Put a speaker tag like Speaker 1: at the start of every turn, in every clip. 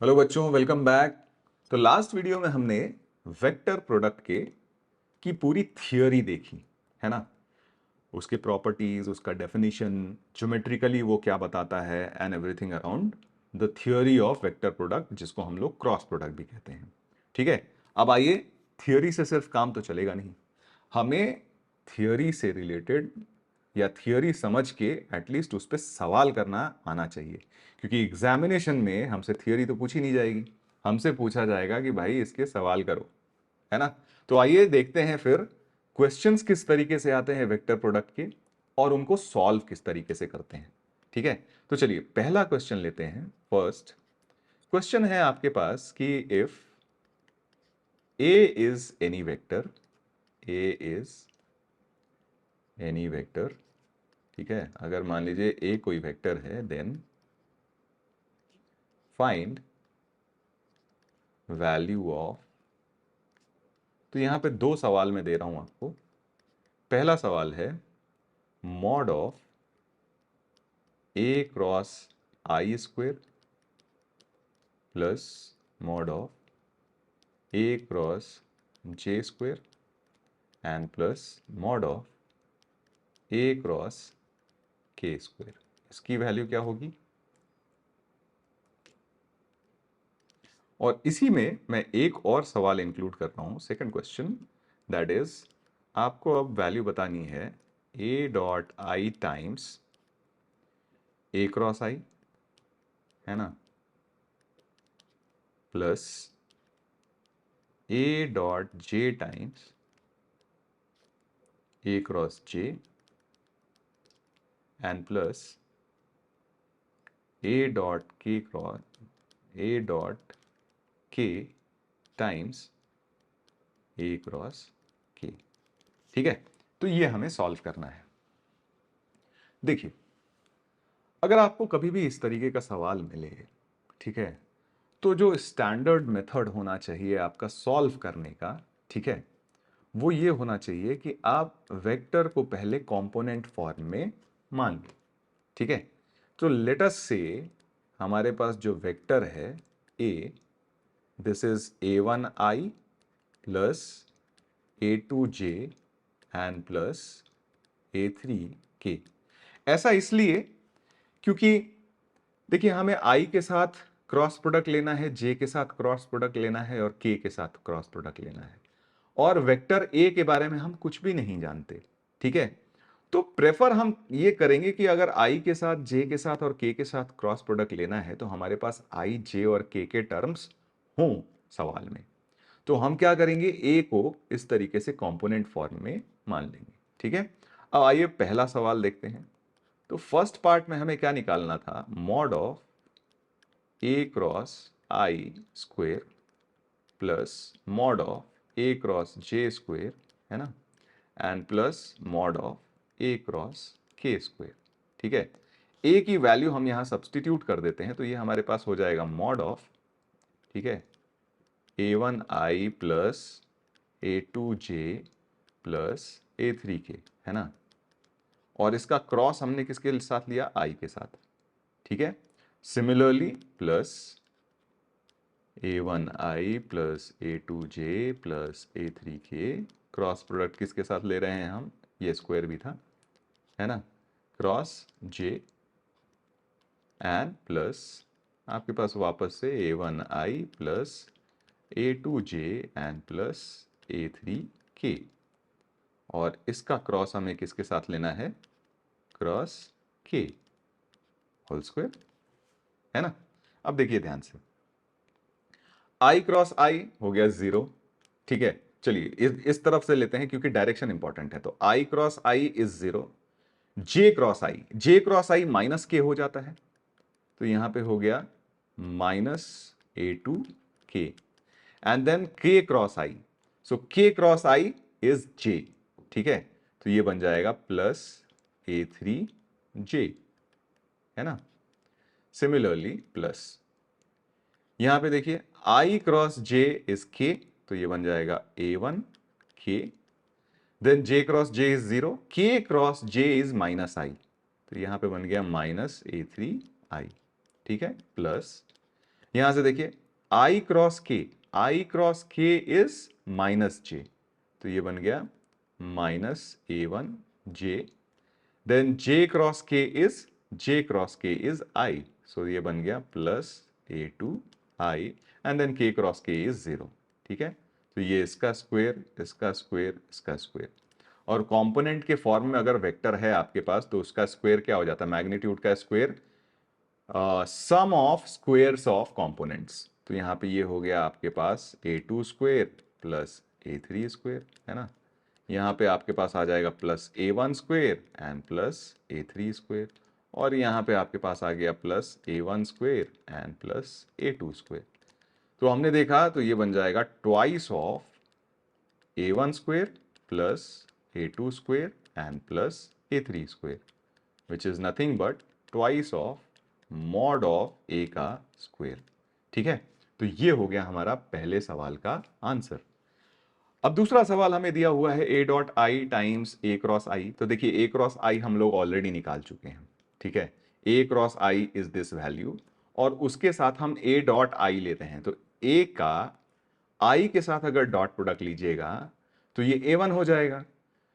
Speaker 1: Hello बच्चों, welcome back. तो last video में हमने वेक्टर प्रोडक्ट के की पूरी थियोरी देखी है ना। उसके प्रॉपर्टीज, उसका डेफिनेशन, ज्योमेट्रिकली वो क्या बताता है and everything around the theory of vector product, जिसको हम लोग क्रॉस प्रोडक्ट भी कहते हैं। ठीक है, अब आइए, थियोरी से सिर्फ काम तो चलेगा नहीं, हमें थियोरी से रिलेटेड या थियोरी समझ के एटलीस्ट उस पर सवाल करना आना चाहिए, क्योंकि एग्जामिनेशन में हमसे थियोरी तो पूछी नहीं जाएगी, हमसे पूछा जाएगा कि भाई इसके सवाल करो, है ना। तो आइए देखते हैं फिर क्वेश्चंस किस तरीके से आते हैं वेक्टर प्रोडक्ट के और उनको सॉल्व किस तरीके से करते हैं। ठीक है, तो चलिए पहला क्वेश्चन लेते हैं। फर्स्ट क्वेश्चन है आपके पास कि if A is any vector, A is any vector, ठीक है, अगर मान लीजिए ए कोई वेक्टर है, देन फाइंड वैल्यू ऑफ। तो यहां पे दो सवाल मैं दे रहा हूं आपको। पहला सवाल है mod of A cross I square plus mod of A cross J square and plus mod of A cross के स्क्वेयर। इसकी वैल्यू क्या होगी? और इसी में मैं एक और सवाल इंक्लूड कर रहा हूं, सेकंड क्वेश्चन, दैट इज आपको अब वैल्यू बतानी है A dot I times A cross I, है ना, plus A dot J times A cross J and plus A dot K cross A dot K times A cross K. ठीक है, तो ये हमें सॉल्व करना है। देखिए, अगर आपको कभी भी इस तरीके का सवाल मिले, ठीक है, तो जो स्टैंडर्ड मेथड होना चाहिए आपका सॉल्व करने का, ठीक है, वो ये होना चाहिए कि आप वेक्टर को पहले कंपोनेंट फॉर्म में मान लो। ठीक है, तो लेट अस से हमारे पास जो वेक्टर है A, this is a1i plus a2j and plus a3k। ऐसा इसलिए क्योंकि देखिए, हमें आई के साथ क्रॉस प्रोडक्ट लेना है, जे के साथ क्रॉस प्रोडक्ट लेना है और के के साथ क्रॉस प्रोडक्ट लेना है, और वेक्टर ए के बारे में हम कुछ भी नहीं जानते। ठीक है, तो प्रेफर हम ये करेंगे कि अगर आई के साथ, जे के साथ और के साथ क्रॉस प्रोडक्ट लेना है तो हमारे पास आई, जे और के टर्म्स हों सवाल में। तो हम क्या करेंगे, ए को इस तरीके से कंपोनेंट फॉर्म में मान लेंगे। ठीक है, अब आइए पहला सवाल देखते हैं। तो फर्स्ट पार्ट में हमें क्या निकालना था, mod of A cross I square plus mod of A cross J square, है ना, and plus mod of A cross के स्क्वेयर। ठीक है, ए की वैल्यू हम यहां सब्सटीट्यूट कर देते हैं, तो ये हमारे पास हो जाएगा मॉड ऑफ, ठीक है, a1i plus a2j plus a3k, है ना, और इसका क्रॉस हमने किसके साथ लिया, आई के साथ। ठीक है, similarly plus a1i plus a2j plus a3k, cross product किसके साथ ले रहे हैं हम, ये स्क्वायर भी था, है ना, क्रॉस j एंड प्लस आपके पास वापस से a1i plus a2j and plus a3k, और इसका क्रॉस हमें किसके साथ लेना है, क्रॉस k होल स्क्वायर, है ना। अब देखिए ध्यान से, i क्रॉस i हो गया 0। ठीक है, चलिए इस तरफ से लेते हैं क्योंकि डायरेक्शन इंपॉर्टेंट है। तो i cross i is 0, j cross i minus k हो जाता है, तो यहां पे हो गया minus a2k, and then k cross i, so k cross i is j। ठीक है, तो ये बन जाएगा प्लस a3j, है ना, सिमिलरली प्लस यहां पे देखिए i cross j is k, तो ये बन जाएगा a1k, then j cross j is 0, k cross j is minus i, तो यहां पे बन गया माइनस a3i। ठीक है, प्लस यहां से देखिए i cross k is minus j, तो ये बन गया -a1j। Then j cross k is i, so ये बन गया +a2i, and then k cross k is 0। ठीक है, तो ये इसका स्क्वायर, इसका स्क्वायर, इसका स्क्वायर, और कंपोनेंट के फॉर्म में अगर वेक्टर है आपके पास तो उसका स्क्वायर क्या हो जाता है, मैग्नीट्यूड का square, sum of squares of components. तो यहाँ पे ये हो गया आपके पास a2 square plus a3 square, है ना। यहाँ पे आपके पास आ जाएगा +a1 square and +a3 square, और यहाँ पे आपके पास आ गया +a1 square and +a2 square. तो हमने देखा तो ये बन जाएगा twice of a1 square plus a2 square and +a3 square, which is nothing but twice of mod of a का स्क्वायर। ठीक है, तो ये हो गया हमारा पहले सवाल का आंसर। अब दूसरा सवाल हमें दिया हुआ है a dot I times a cross I. तो देखिए a क्रॉस आई हम लोग ऑलरेडी निकाल चुके हैं। ठीक है, a cross i is this value, और उसके साथ हम a डॉट आई लेते हैं। तो a का i के साथ अगर डॉट प्रोडक्ट लीजिएगा तो ये a1 हो जाएगा।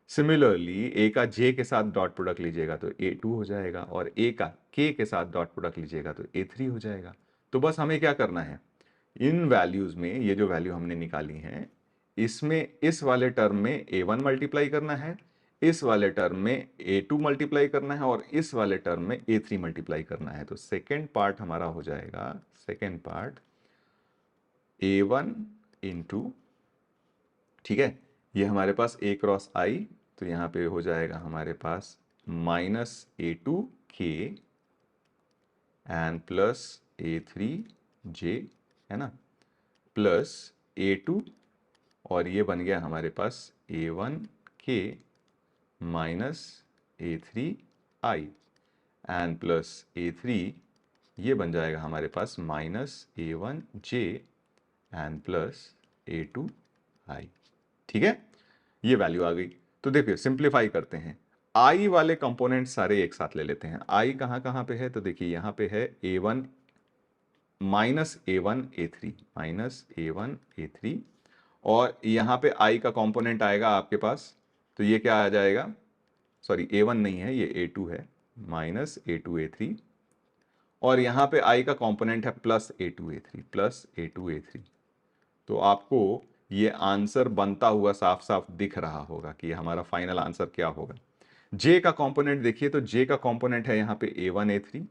Speaker 1: सिमिलरली a का j के साथ डॉट प्रोडक्ट लीजिएगा तो a2 हो जाएगा, और a का k के साथ डॉट प्रोडक्ट लीजिएगा तो a3 हो जाएगा। तो बस हमें क्या करना है, इन वैल्यूज में ये जो वैल्यू हमने निकाली है इसमें इस वाले टर्म में a1 मल्टीप्लाई करना है, इस वाले टर्म में a2 मल्टीप्लाई करना है, और इस वाले टर्म में a3 मल्टीप्लाई करना है। तो सेकेंड पार्ट हमारा हो जाएगा, सेकेंड पार्ट a1 इंटू, ठीक है, ये हमारे पास a क्रॉस आई, तो यहाँ पे हो जाएगा हमारे पास -a2k एंड +a3j, है ना, +a2, और ये बन गया हमारे पास a1k -a3i एंड +a3, ये बन जाएगा हमारे पास -a1j एंड +a2i। ठीक है, ये वैल्यू आ गई। तो देखिए सिंप्लीफाई करते हैं, i वाले कंपोनेंट सारे एक साथ ले लेते हैं। i कहाँ कहाँ पे है, तो देखिए यहाँ पे है a1 -a1 a3, और यहाँ पे i का कंपोनेंट आएगा आपके पास, तो ये क्या आ जाएगा, सॉरी a1 नहीं है, ये a2 है, -a2 a3, और यहाँ पे i का कंपोनेंट है +a2 a3। तो आपको ये आंसर बनता हुआ साफ साफ दिख रहा होगा कि हमारा फाइनल आंसर क्या होगा। j का कंपोनेंट देखिए, तो j का कंपोनेंट है यहाँ पे a1 a3,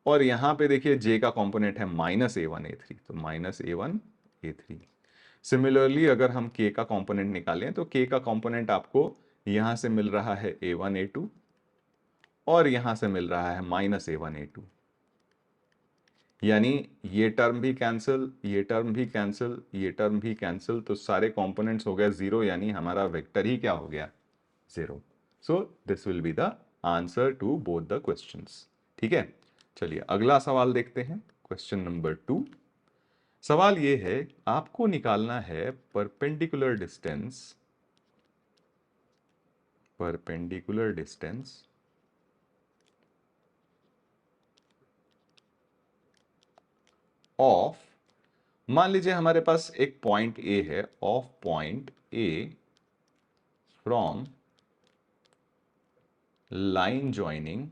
Speaker 1: और यहाँ पे देखिए j का कंपोनेंट है -a1 a3, तो -a1 a3। सिमिलरली अगर हम k का कंपोनेंट निकालें तो k का कंपोनेंट आपको यहाँ से मिल रहा है a1 a2, और यहाँ से मिल रहा है -a1 a2, यानी ये टर्म भी कैंसिल, ये टर्म भी कैंसिल, ये टर्म भी कैंसिल, तो सारे कंपोनेंट्स हो गए 0, यानी हमारा वेक्टर ही क्या हो गया, 0। So this will be the answer to both the questions. ठीक है, चलिए अगला सवाल देखते हैं, क्वेश्चन नंबर 2। सवाल ये है, आपको निकालना है परपेंडिकुलर डिस्टेंस ऑफ, मान लीजिए हमारे पास एक पॉइंट ए है, of point A from line joining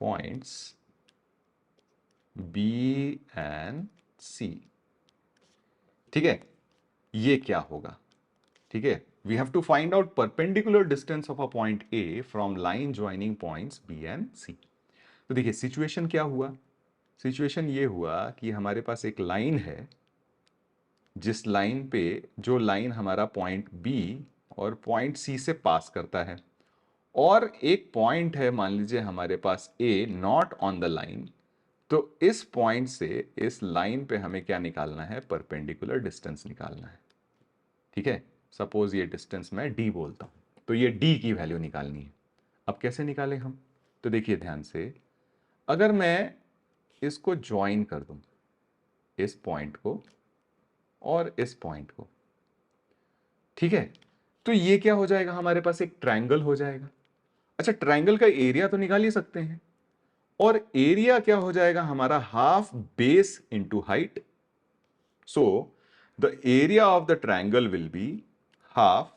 Speaker 1: points B and C. ठीक है, ये क्या होगा, ठीक है, we have to find out perpendicular distance of a point A from line joining points B and C. तो देखिए सिचुएशन क्या हुआ, सिचुएशन ये हुआ कि हमारे पास एक लाइन है, जिस लाइन पे, जो लाइन हमारा पॉइंट बी और पॉइंट सी से पास करता है, और एक पॉइंट है मान लीजिए हमारे पास ए नॉट ऑन द लाइन। तो इस पॉइंट से इस लाइन पे हमें क्या निकालना है, परपेंडिकुलर डिस्टेंस निकालना है। ठीक है, सपोज ये डिस्टेंस मैं d बोलता हूं, तो ये d की वैल्यू निकालनी है। अब कैसे निकालें हम, तो देखिए ध्यान से, अगर मैं इसको ज्वाइन कर दूं, इस पॉइंट को और इस पॉइंट को, ठीक है, तो ये क्या हो जाएगा, हमारे पास एक ट्रायंगल हो जाएगा। अच्छा, ट्रायंगल का एरिया तो निकाल ही सकते हैं, और एरिया क्या हो जाएगा हमारा, half base into height. So the area of the triangle will be half,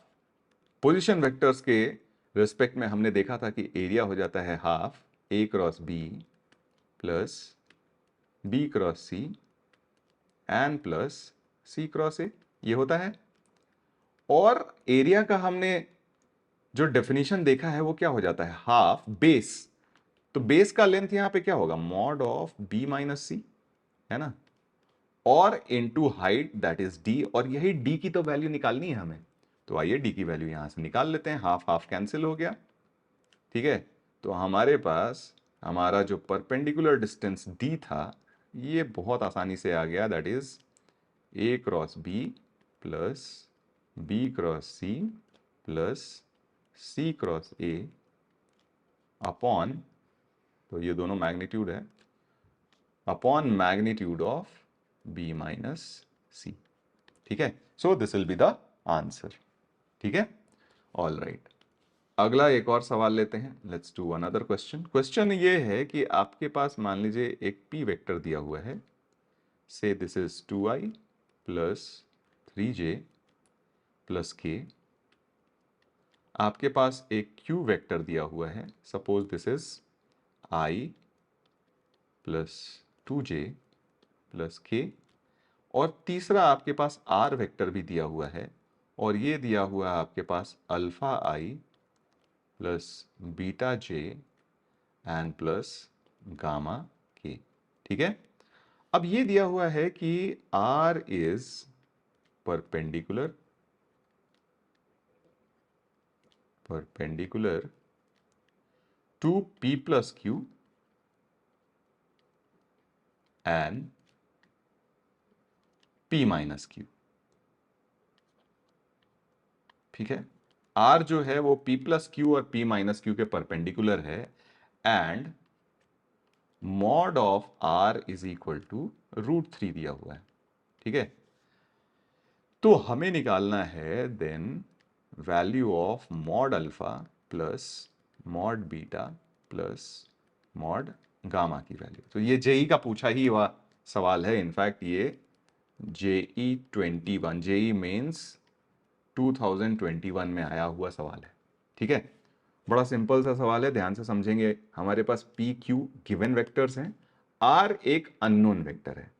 Speaker 1: position vectors के रिस्पेक्ट में हमने देखा था कि एरिया हो जाता है half a cross B plus B cross c and plus C cross a, ये होता है। और एरिया का हमने जो डेफिनेशन देखा है वो क्या हो जाता है, हाफ बेस। तो बेस का लेंथ यहां पे क्या होगा, मॉड ऑफ बी माइनस सी, है ना, और into height that is D, और यही डी की तो वैल्यू निकालनी है हमें। तो आइए डी की वैल्यू यहां से निकाल लेते हैं, हाफ हाफ कैंसिल हो गया, ठीक है। तो हमारे पास हमारा जो परपेंडिकुलर डिस्टेंस डी था ये बहुत आसानी से आ गया, that is A cross B plus B cross C plus C cross A upon, तो ये दोनों मैग्नीट्यूड है, upon magnitude of B minus C, ठीक है। So this will be the answer, ठीक है। ऑल राइट, अगला एक और सवाल लेते हैं, let's do another question. Question ये है कि आपके पास मान लीजिए एक पी वेक्टर दिया हुआ है, से this is 2i plus 3j plus k। आपके पास एक क्यू वेक्टर दिया हुआ है, suppose this is i plus 2j plus k, और तीसरा आपके पास आर वेक्टर भी दिया हुआ है, और ये दिया हुआ है आपके पास alpha I plus beta J and plus gamma K, ठीक है। अब ये दिया हुआ है कि R is perpendicular to P plus Q and P minus Q, ठीक है। आर जो है वो पी प्लस क्यू और पी माइनस क्यू के परपेंडिकुलर है, and mod of R is equal to √3 दिया हुआ है, ठीक है। तो हमें निकालना है then value of mod alpha plus mod beta plus mod gamma की वैल्यू। तो ये जेई का पूछा ही हुआ सवाल है, इनफैक्ट ये जेई 21 जेई मेंस 2021 में आया हुआ सवाल है, ठीक है। बड़ा सिंपल सा सवाल है, ध्यान से समझेंगे। हमारे पास पी क्यू गिवन वेक्टर्स हैं, आर एक अननोन वेक्टर है,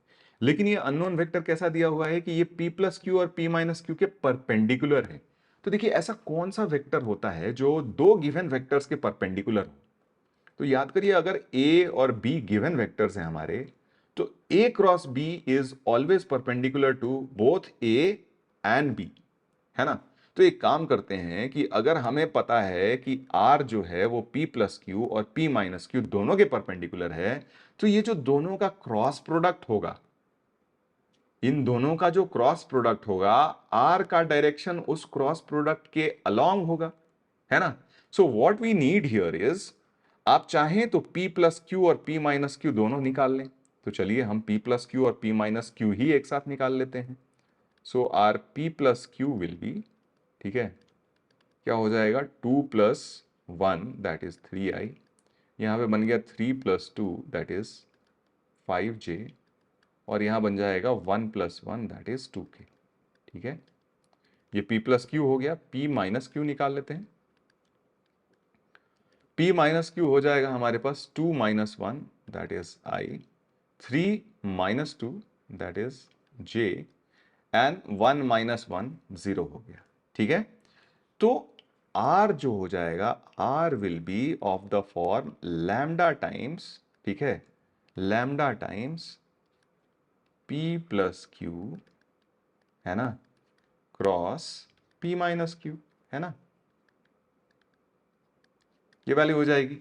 Speaker 1: लेकिन ये अननोन वेक्टर कैसा दिया हुआ है कि ये p प्लस क्यू और p माइनस क्यू के परपेंडिकुलर है। तो देखिए ऐसा कौन सा वेक्टर होता है जो दो गिवन वेक्टर्स के परपेंडिकुलर हो। तो याद करिए, अगर a और b गिवन वेक्टर्स हैं हमारे, तो a cross b is always perpendicular to both a and b, है ना। तो एक काम करते हैं कि अगर हमें पता है कि r जो है वो p प्लस क्यू और p माइनस क्यू दोनों के परपेंडिकुलर है, तो ये जो दोनों का क्रॉस प्रोडक्ट होगा, इन दोनों का जो क्रॉस प्रोडक्ट होगा, आर का डायरेक्शन उस क्रॉस प्रोडक्ट के अलोंग होगा, है ना। So what we need here is, आप चाहें तो p प्लस क्यू और p माइनस क्यू दोनों निकाल लें। तो चलिए हम p प्लस क्यू और p माइनस क्यू ही एक साथ निकाल लेते हैं। So R p plus Q will be, ठीक है, क्या हो जाएगा, 2 प्लस 1 दैट इज 3i, यहां पे बन गया 3 प्लस 2 दैट इज 5j, और यहां बन जाएगा 1 प्लस 1 दैट इज 2k, ठीक है। ये p प्लस क्यू हो गया, p माइनस क्यू निकाल लेते हैं। p माइनस क्यू हो जाएगा हमारे पास 2 minus 1 that is i, 3 minus 2 that is j, and 1 minus 1 0 हो गया, ठीक है। तो r जो हो जाएगा, r will be of the form lambda times, ठीक है, lambda times p plus Q, है ना, क्रॉस p माइनस क्यू, है ना, ये वैल्यू हो जाएगी।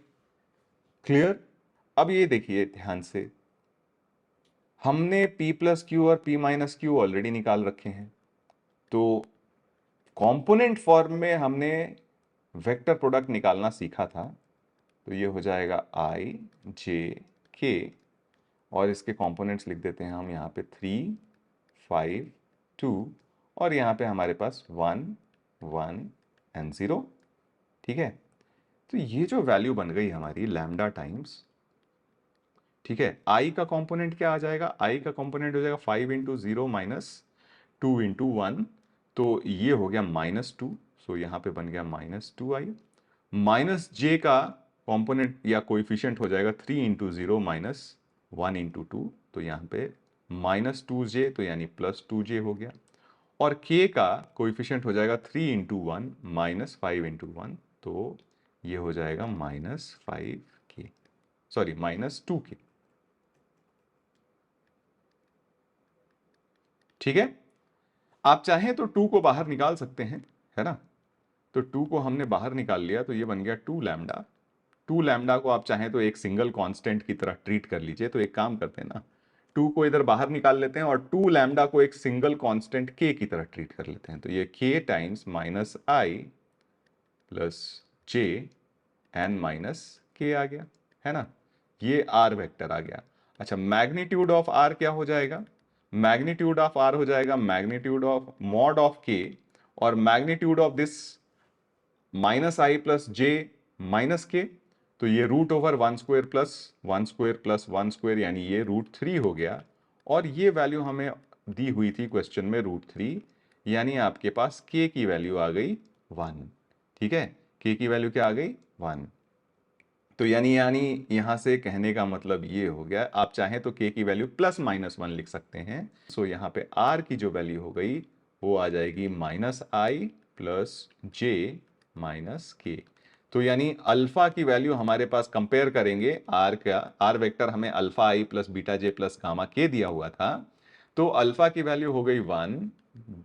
Speaker 1: क्लियर। अब ये देखिए ध्यान से, हमने p प्लस क्यू और p माइनस क्यू ऑलरेडी निकाल रखे हैं, तो कंपोनेंट फॉर्म में हमने वेक्टर प्रोडक्ट निकालना सीखा था। तो ये हो जाएगा i j k, और इसके कंपोनेंट्स लिख देते हैं हम यहाँ पे 3 5 2, और यहाँ पे हमारे पास 1 1 n0, ठीक है। तो ये जो वैल्यू बन गई हमारी लैम्डा टाइम्स, ठीक है, i का कंपोनेंट क्या आ जाएगा, i का कंपोनेंट हो जाएगा 5 इंटू 0 माइनस 2 इंटू 1, तो ये हो गया -2, सो यहाँ पे बन गया -2i। माइनस j का कंपोनेंट या कोएफिशिएंट हो जाएगा 3 इंटू 0 माइनस 1 इंटू 2, तो यहाँ पे -2j, तो यानी +2j हो गया। और k का कोएफिशिएंट हो जाएगा 3 इंटू 1 माइनस 5 इंटू 1, तो ये हो जाएगा -5k, सॉरी -2k, ठीक है। आप चाहें तो 2 को बाहर निकाल सकते हैं, है ना। तो 2 को हमने बाहर निकाल लिया, तो ये बन गया 2 लैम्डा। 2 लैम्डा को आप चाहें तो एक सिंगल कांस्टेंट की तरह ट्रीट कर लीजिए। तो एक काम करते हैं ना, 2 को इधर बाहर निकाल लेते हैं और 2 लैम्डा को एक सिंगल कांस्टेंट k की तरह ट्रीट कर लेते हैं। तो ये k times minus i plus J N minus के आ गया, है ना। ये r वेक्टर आ गया। अच्छा, मैग्नीट्यूड ऑफ r क्या हो जाएगा, मैग्नीट्यूड ऑफ r हो जाएगा magnitude of mod of k, और magnitude of this minus i plus j minus k, तो ये root over 1 square plus 1 square plus 1 square, यानी ये √3 हो गया। और ये वैल्यू हमें दी हुई थी क्वेश्चन में √3, यानी आपके पास k की वैल्यू आ गई 1, ठीक है। k की वैल्यू क्या आ गई 1, तो यानी यहां से कहने का मतलब ये हो गया, आप चाहें तो k की वैल्यू +-1 लिख सकते हैं। सो यहाँ पे r की जो वैल्यू हो गई वो आ जाएगी -i plus j minus k. तो यानी अल्फा की वैल्यू हमारे पास कंपेयर करेंगे r का, r वेक्टर हमें alpha i plus beta J plus gamma के दिया हुआ था, तो अल्फा की वैल्यू हो गई 1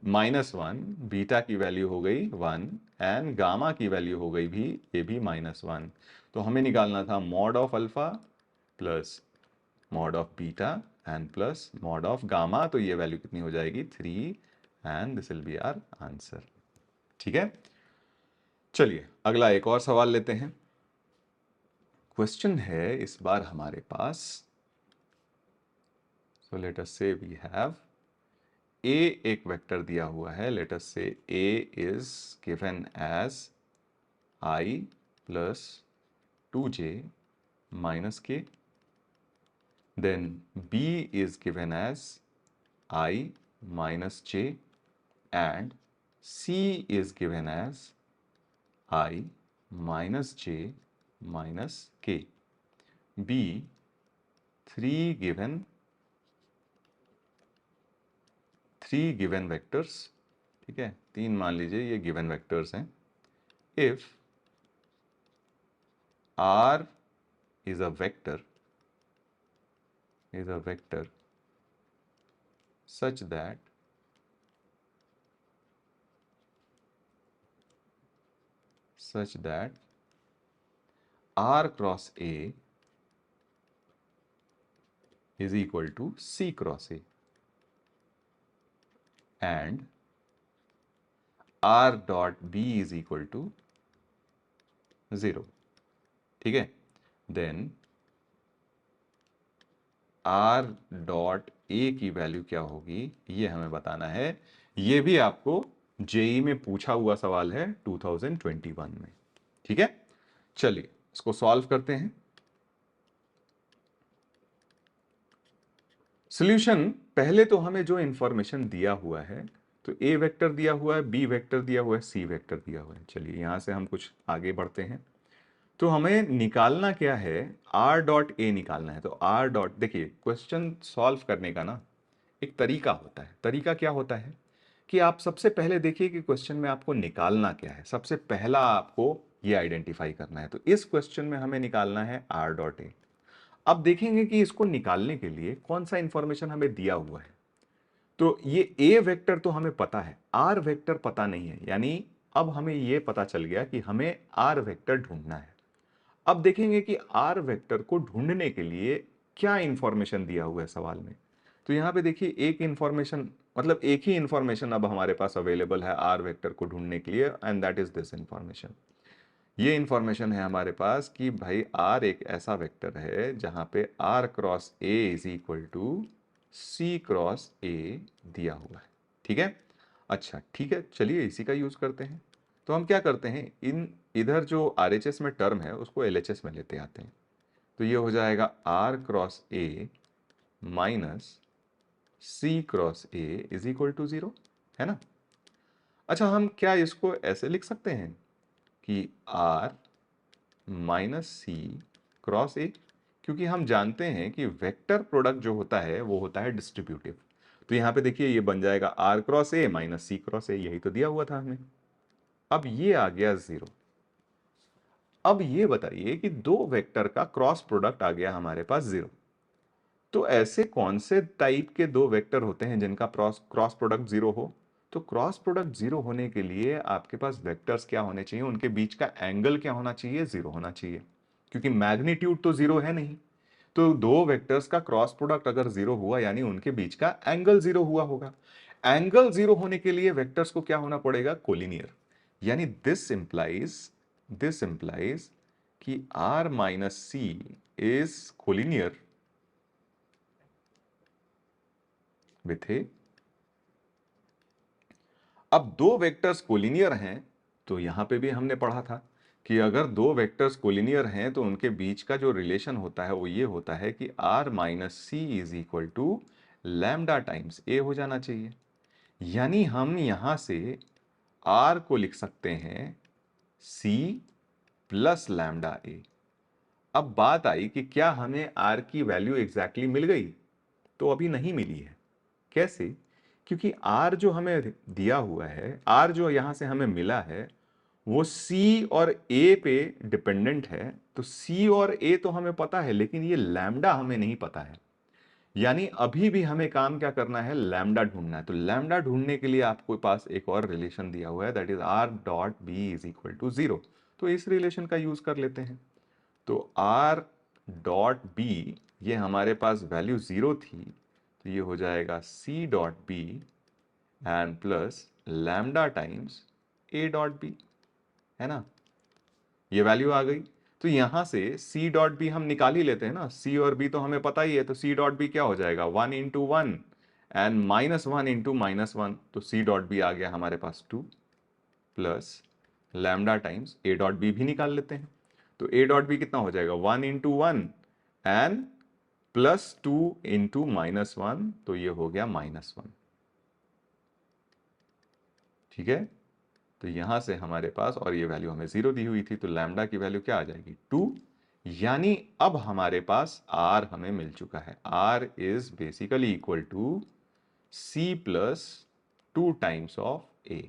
Speaker 1: -1, बीटा की वैल्यू हो गई 1 एंड गामा की वैल्यू हो गई भी ये भी -1। तो हमें निकालना था mod of alpha plus mod of beta and plus mod of gamma, तो ये वैल्यू कितनी हो जाएगी 3, and this will be our answer, ठीक है। चलिए अगला एक और सवाल लेते हैं। क्वेश्चन है इस बार हमारे पास, सो let us say we have a एक वेक्टर दिया हुआ है, let us say a is given as i plus 2j minus k, then b is given as I minus j and c is given as I minus j minus k. b three given vectors, ठीक है, 3 मान लीजिए ये given vectors हैं। If r is a vector such that r cross a is equal to c cross a and r dot b is equal to 0, ठीक है, then r dot A की value क्या होगी ये हमें बताना है। ये भी आपको जेई में पूछा हुआ सवाल है 2021 में, ठीक है। चलिए इसको सॉल्व करते हैं। सॉल्यूशन, पहले तो हमें जो इंफॉर्मेशन दिया हुआ है, तो ए वेक्टर दिया हुआ है, बी वेक्टर दिया हुआ है, सी वेक्टर दिया हुआ है। चलिए यहां से हम कुछ आगे बढ़ते हैं। तो हमें निकालना क्या है, r डॉट ए निकालना है। तो r डॉट, देखिए क्वेश्चन सॉल्व करने का ना एक तरीका होता है। तरीका क्या होता है कि आप सबसे पहले देखिए कि क्वेश्चन में आपको निकालना क्या है। सबसे पहला आपको ये आइडेंटिफाई करना है। तो इस क्वेश्चन में हमें निकालना है r डॉट ए। अब देखेंगे कि इसको निकालने के लिए कौन सा इंफॉर्मेशन हमें दिया हुआ है। तो ये a वेक्टर तो हमें पता है, r वेक्टर पता नहीं है, यानी अब हमें ये पता चल गया कि हमें r वेक्टर ढूंढना है। अब देखेंगे कि r वेक्टर को ढूंढने के लिए क्या इंफॉर्मेशन दिया हुआ है सवाल में। तो यहां पे देखिए एक इंफॉर्मेशन, मतलब एक ही इंफॉर्मेशन अब हमारे पास अवेलेबल है r वेक्टर को ढूंढने के लिए, and that is this information. ये इंफॉर्मेशन है हमारे पास कि भाई r एक ऐसा वेक्टर है जहां पे r cross a is equal to c cross a दिया हुआ है, ठीक है। अच्छा ठीक है, चलिए इसी का यूज करते हैं। तो हम क्या करते हैं, इधर जो RHS में टर्म है उसको LHS में लेते आते हैं। तो ये हो जाएगा R cross A minus C cross A is equal to 0, है ना। अच्छा, हम क्या इसको ऐसे लिख सकते हैं कि R minus c cross a, क्योंकि हम जानते हैं कि वेक्टर प्रोडक्ट जो होता है वो होता है डिस्ट्रीब्यूटिव। तो यहां पे देखिए ये बन जाएगा r cross a minus c cross a, यही तो दिया हुआ था हमें। अब ये आ गया 0। अब ये बताइए कि दो वेक्टर का क्रॉस प्रोडक्ट आ गया हमारे पास 0। तो ऐसे कौन से टाइप के दो वेक्टर होते हैं जिनका क्रॉस प्रोडक्ट 0 हो। तो क्रॉस प्रोडक्ट 0 होने के लिए आपके पास वेक्टर्स क्या होने चाहिए, उनके बीच का एंगल क्या होना चाहिए, 0 होना चाहिए, क्योंकि मैग्नीट्यूड तो 0 है नहीं। तो दो वेक्टर्स का क्रॉस प्रोडक्ट अगर 0 हुआ यानी उनके बीच का एंगल 0 हुआ होगा। एंगल 0 होने के लिए वेक्टर्स को क्या होना पड़ेगा, कोलिनियर। यानी दिस इंप्लाइज कि R minus C is collinear with A. अब दो वेक्टर्स कोलिनियर हैं, तो यहां पे भी हमने पढ़ा था कि अगर दो वेक्टर्स कोलिनियर हैं तो उनके बीच का जो रिलेशन होता है वो ये होता है कि R minus C is equal to lambda times A हो जाना चाहिए। यानी हम यहां से R को लिख सकते हैं C प्लस लैम्डा ए। अब बात आई कि क्या हमें R की वैल्यू एग्जैक्टली मिल गई, तो अभी नहीं मिली है। कैसे, क्योंकि R जो हमें दिया हुआ है, R जो यहां से हमें मिला है वो C और A पे डिपेंडेंट है। तो C और A तो हमें पता है, लेकिन ये लैम्डा हमें नहीं पता है। यानी अभी भी हमें काम क्या करना है, लैम्डा ढूंढना है। तो लैम्डा ढूंढने के लिए आपको पास एक और रिलेशन दिया हुआ है, that is R dot b is equal to 0। तो इस रिलेशन का यूज कर लेते हैं। तो R डॉट बी, ये हमारे पास वैल्यू 0 थी, तो ये हो जाएगा C dot b and plus lambda times A dot b, है ना। ये वैल्यू आ गई। तो यहां से C डॉट बी हम निकाल ही लेते हैं ना, C और B तो हमें पता ही है। तो C डॉट बी क्या हो जाएगा, 1 इंटू 1 एंड -1 इंटू -1। तो C डॉट बी आ गया हमारे पास 2 plus lambda times A dot b भी निकाल लेते हैं। तो A डॉट बी कितना हो जाएगा, 1 इंटू 1 एंड प्लस 2 इंटू -1, तो ये हो गया -1। ठीक है। तो यहां से हमारे पास, और ये वैल्यू हमें 0 दी हुई थी, तो लैम्डा की वैल्यू क्या आ जाएगी, 2। यानी अब हमारे पास R हमें मिल चुका है। R is basically equal to C plus 2 times of A।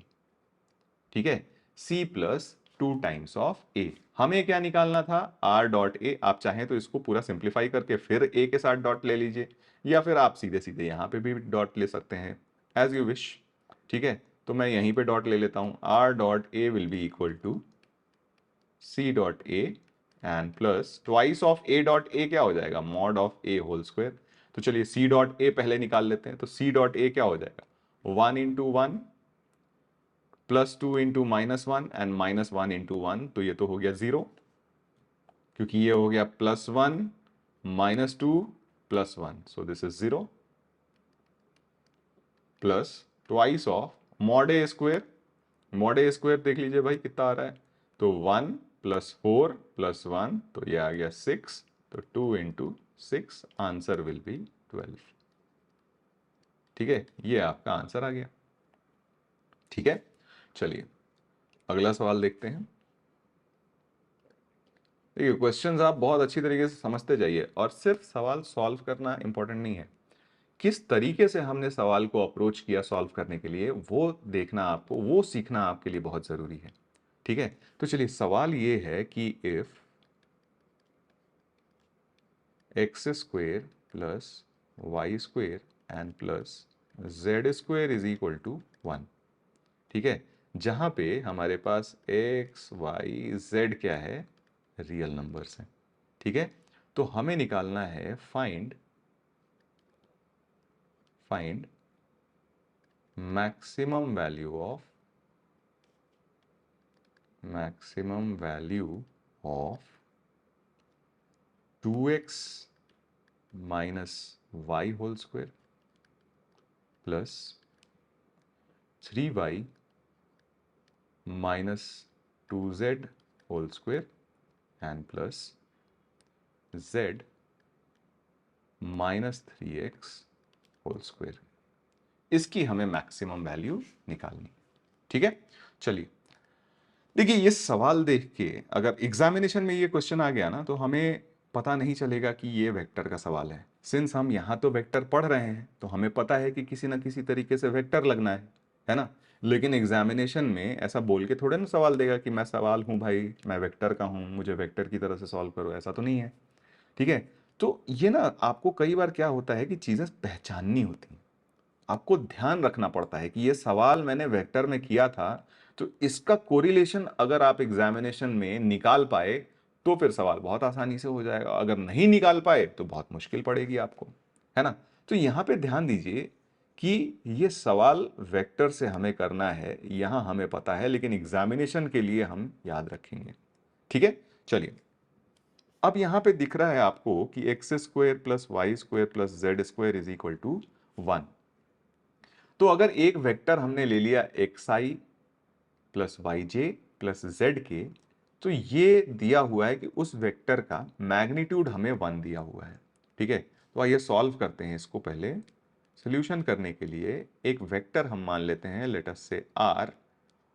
Speaker 1: ठीक है, C plus 2 times of A। हमें क्या निकालना था, R डॉट A। आप चाहें तो इसको पूरा सिंप्लीफाई करके फिर A के साथ डॉट ले लीजिए, या फिर आप सीधे सीधे यहां पे भी डॉट ले सकते हैं, एज यू विश। ठीक है, तो मैं यहीं पे डॉट ले लेता हूं। R dot A will be equal to C dot A and plus twice of A dot A क्या हो जाएगा, mod of A whole square. तो चलिए C डॉट A पहले निकाल लेते हैं। तो C डॉट A क्या हो जाएगा, 1 into 1 plus 2 into -1 and -1 into 1, तो ये तो हो गया 0, क्योंकि ये हो गया +1 -2 +1, so this is 0 plus twice of mod A square. Mod A square देख लीजिए भाई कितना आ रहा है, तो 1 प्लस 4 प्लस 1, तो ये आ गया 6। तो 2 इंटू 6, आंसर विल बी 12। ठीक है, ये आपका आंसर आ गया। ठीक है, चलिए अगला सवाल देखते हैं। देखिए, क्वेश्चंस आप बहुत अच्छी तरीके से समझते जाइए, और सिर्फ सवाल सॉल्व करना इंपॉर्टेंट नहीं है, किस तरीके से हमने सवाल को अप्रोच किया सॉल्व करने के लिए, वो देखना आपको, वो सीखना आपके लिए बहुत जरूरी है। ठीक है, तो चलिए सवाल ये है कि if x square plus y square and plus z square is equal to 1। ठीक है, जहां पे हमारे पास एक्स वाई जेड क्या है, रियल नंबर्स हैं। ठीक है, तो हमें निकालना है find maximum value of 2x minus y whole square plus 3y minus 2z whole square and plus z minus 3x whole square. इसकी हमें मैक्सिमम वैल्यू निकालनी। ठीक है, चलिए देखिए ये सवाल देख के अगर एग्जामिनेशन में ये क्वेश्चन आ गया ना तो हमें पता नहीं चलेगा कि ये वेक्टर का सवाल है। सिंस हम यहाँ तो वेक्टर पढ़ रहे हैं तो हमें पता है कि किसी ना किसी तरीके से वेक्टर लगना है ना। लेकिन एग्जामिनेशन में ऐसा बोल के थोड़े ना सवाल देगा कि मैं सवाल हूँ भाई, मैं वेक्टर का हूँ, मुझे वेक्टर की तरह से सॉल्व करो, ऐसा तो नहीं है। ठीक है, तो ये ना आपको कई बार क्या होता है कि चीज़ें पहचाननी होती हैं, आपको ध्यान रखना पड़ता है कि ये सवाल मैंने वेक्टर में किया था, तो इसका कोरिलेशन अगर आप एग्जामिनेशन में निकाल पाए तो फिर सवाल बहुत आसानी से हो जाएगा, अगर नहीं निकाल पाए तो बहुत मुश्किल पड़ेगी आपको, है ना। तो यहां पे ध्यान दीजिए कि ये सवाल वेक्टर से हमें करना है, यहां हमें पता है, लेकिन एग्जामिनेशन के लिए हम याद रखेंगे। ठीक है, चलिए अब यहां पे दिख रहा है आपको कि x square plus y square plus z square is equal to 1। तो अगर एक वेक्टर हमने ले लिया x i plus y j plus z k, तो ये दिया हुआ है कि उस वेक्टर का मैग्नीट्यूड हमें 1 दिया हुआ है। ठीक है, तो आइए सॉल्व करते हैं इसको। पहले सॉल्यूशन करने के लिए एक वेक्टर हम मान लेते हैं, लेट अस से आर,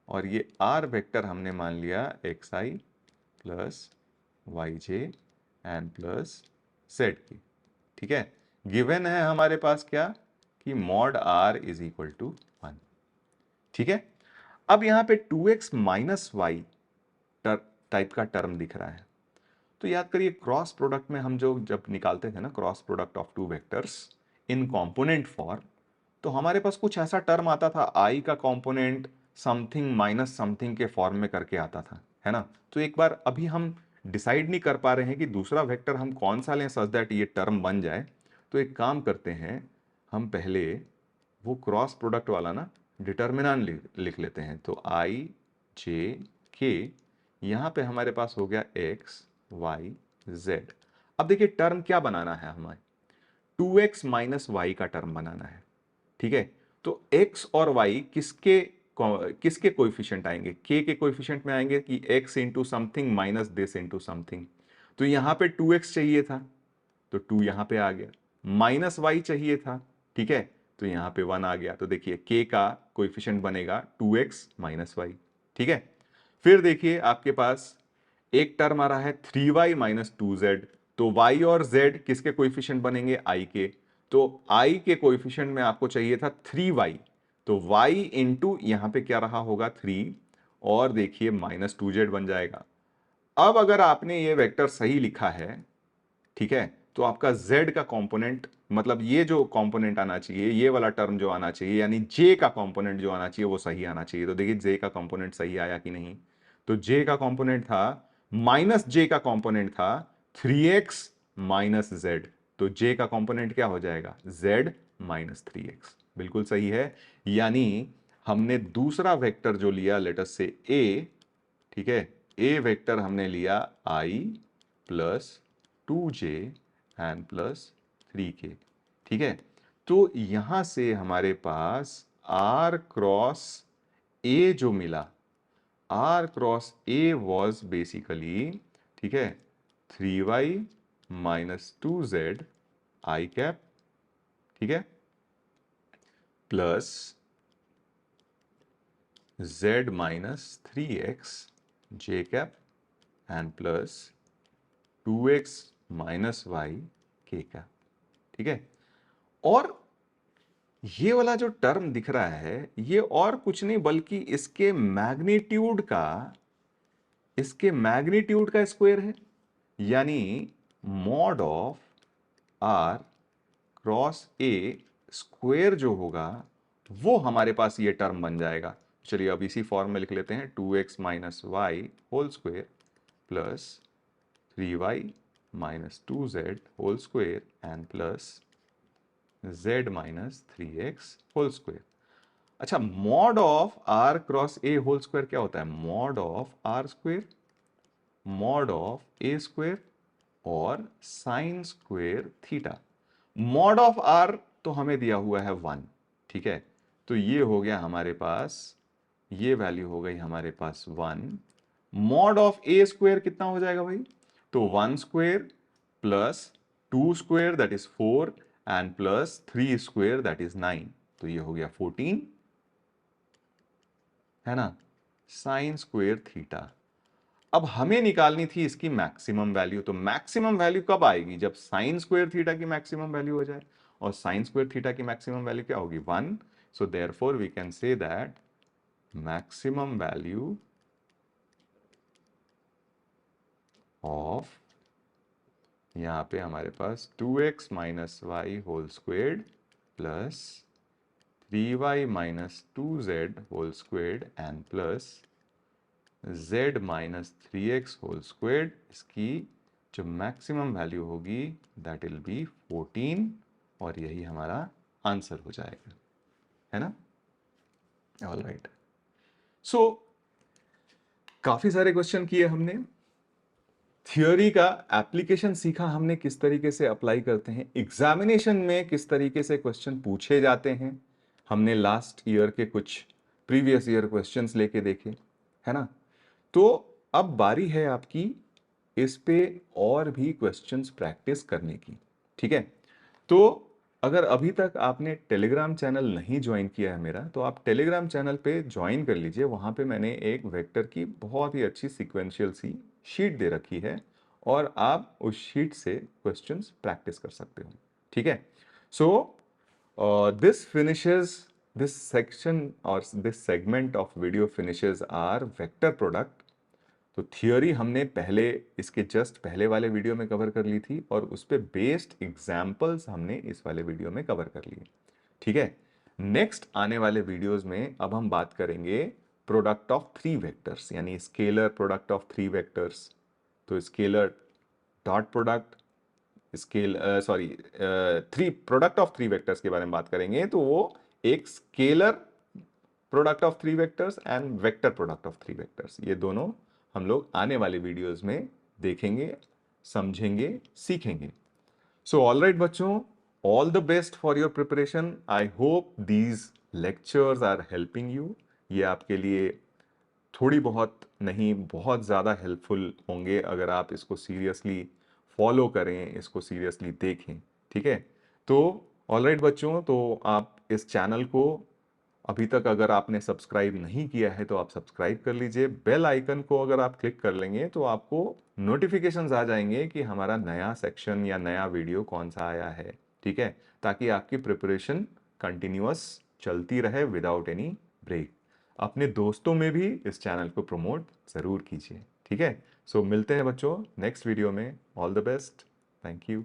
Speaker 1: और ये आर वेक्टर हमने मान लिया x i plus y j and plus z k. ठीक है, गिवन है हमारे पास क्या कि mod r is equal to 1। ठीक है, अब यहां पे 2x माइनस वाई टाइप का टर्म दिख रहा है। तो याद करिए क्रॉस प्रोडक्ट में हम जो जब निकालते थे ना, cross product of two vectors in component form, तो हमारे पास कुछ ऐसा टर्म आता था, आई का कंपोनेंट समथिंग माइनस समथिंग के फॉर्म में करके आता था, है ना। तो एक बार अभी हम डिसाइड नहीं कर पा रहे हैं कि दूसरा वेक्टर हम कौन सा लें सच दैट ये टर्म बन जाए। तो एक काम करते हैं, हम पहले वो क्रॉस प्रोडक्ट वाला ना डिटर्मिनेंट लिख लेते हैं। तो आई जे के, यहां पे हमारे पास हो गया एक्स वाई जेड। अब देखिए टर्म क्या बनाना है हमें, 2x माइनस वाई का टर्म बनाना है। ठीक है, तो x और y किसके किसके कोएफिशिएंट आएंगे, k के कोएफिशिएंट में आएंगे कि x into something minus this into something. तो यहां पे 2x चाहिए था तो 2 यहां पे आ गया, माइनस वाई चाहिए था, ठीक है, तो यहां पे 1 आ गया। तो देखिए k का कोएफिशिएंट बनेगा 2x माइनस वाई। ठीक है, फिर देखिए आपके पास एक टर्म आ रहा है 3y माइनस 2z। तो y और z किसके कोएफिशिएंट बनेंगे, i के। तो i के कोएफिशिएंट में आपको चाहिए था 3y, तो y इंटू यहां पे क्या रहा होगा 3, और देखिए माइनस 2z बन जाएगा। अब अगर आपने ये वेक्टर सही लिखा है, ठीक है, तो आपका z का कंपोनेंट, मतलब ये जो कंपोनेंट आना चाहिए, ये वाला टर्म जो आना चाहिए, यानी j का कंपोनेंट जो आना चाहिए वो सही आना चाहिए। तो देखिए j का कंपोनेंट सही आया कि नहीं। तो j का कंपोनेंट था, माइनस j का कंपोनेंट था 3x माइनस z। तो j का कंपोनेंट क्या हो जाएगा, z माइनस 3x। बिल्कुल सही है, यानी हमने दूसरा वेक्टर जो लिया लेट अस से a, ठीक है, a वेक्टर हमने लिया i plus 2j N plus 3k। ठीक है, तो यहां से हमारे पास r क्रॉस a जो मिला, r cross a was basically, ठीक है, 3y minus 2z i cap, ठीक है, plus z minus 3x j cap and plus 2x minus y k का। ठीक है, और ये वाला जो टर्म दिख रहा है ये और कुछ नहीं बल्कि इसके मैग्नीट्यूड का स्क्वायर है, यानी mod of r cross a square जो होगा वो हमारे पास ये टर्म बन जाएगा। चलिए अब इसी फॉर्म में लिख लेते हैं, 2x minus Y whole square plus 3y minus 2z whole square and plus z minus 3x whole square. अच्छा, mod of r cross a whole square क्या होता है, mod of r square, mod of a square और sine square theta. Mod of r तो हमें दिया हुआ है 1, ठीक है, तो ये हो गया हमारे पास ये वैल्यू हो गई हमारे पास 1। मॉड ऑफ ए स्क्वायर कितना हो जाएगा भाई? तो 1 square plus 2 square that is 4 and plus 3 square that is 9, तो ये हो गया 14, है ना, साइन स्क्वायर थीटा। अब हमें निकालनी थी इसकी मैक्सिमम वैल्यू, तो मैक्सिमम वैल्यू कब आएगी? जब साइन स्क्वायर थीटा की मैक्सिमम वैल्यू हो जाए, और साइन स्क्वायर थीटा की मैक्सिमम वैल्यू क्या होगी? 1। So therefore we can say that maximum value of, यहां पे हमारे पास 2x minus Y whole squared plus 3y minus 2z whole squared and plus z minus 3x whole squared, इसकी जो maximum value होगी that will be 14, और यही हमारा आंसर हो जाएगा, है ना। ऑल राइट, सो काफी सारे क्वेश्चन किए हमने, थियोरी का एप्लीकेशन सीखा हमने, किस तरीके से अप्लाई करते हैं, एग्जामिनेशन में किस तरीके से क्वेश्चन पूछे जाते हैं, हमने लास्ट ईयर के कुछ प्रीवियस ईयर क्वेश्चंस लेके देखे, है ना। तो अब बारी है आपकी इस पे और भी क्वेश्चंस प्रैक्टिस करने की, ठीक है। तो अगर अभी तक आपने टेलीग्राम चैनल नहीं ज्वाइन किया है मेरा, तो आप टेलीग्राम चैनल पे ज्वाइन कर लीजिए। वहाँ पे मैंने एक वेक्टर की बहुत ही अच्छी सीक्वेंशियल सी शीट दे रखी है, और आप उस शीट से क्वेश्चंस प्रैक्टिस कर सकते हो, ठीक है। So this finishes this section और this segment of video finishes our vector product. तो थियोरी हमने पहले, इसके जस्ट पहले वाले वीडियो में कवर कर ली थी, और उस पे बेस्ड एग्जांपल्स हमने इस वाले वीडियो में कवर कर लिए, ठीक है। नेक्स्ट आने वाले वीडियोस में अब हम बात करेंगे प्रोडक्ट ऑफ 3 वेक्टर्स, यानी स्केलर प्रोडक्ट ऑफ 3 वेक्टर्स। तो scaler dot product, scale sorry 3 product of 3 vectors के बारे में बात करेंगे। तो वो एक scalar product of 3 vectors and vector product of 3 vectors, ये दोनों हम लोग आने वाले वीडियोस में देखेंगे, समझेंगे, सीखेंगे। सो ऑल राइट बच्चों, all the best for your preparation. I hope these lectures are helping you. ये आपके लिए थोड़ी बहुत नहीं, बहुत ज़्यादा हेल्पफुल होंगे अगर आप इसको सीरियसली फॉलो करें, इसको सीरियसली देखें, ठीक है। तो ऑल राइट बच्चों, तो आप इस चैनल को अभी तक अगर आपने सब्सक्राइब नहीं किया है तो आप सब्सक्राइब कर लीजिए। बेल आइकन को अगर आप क्लिक कर लेंगे तो आपको नोटिफिकेशंस आ जाएंगे कि हमारा नया सेक्शन या नया वीडियो कौन सा आया है, ठीक है, ताकि आपकी प्रिपरेशन कंटिन्यूअस चलती रहे विदाउट एनी ब्रेक। अपने दोस्तों में भी इस चैनल को प्रमोट ज़रूर कीजिए, ठीक है। सो मिलते हैं बच्चों नेक्स्ट वीडियो में। All the best, thank you.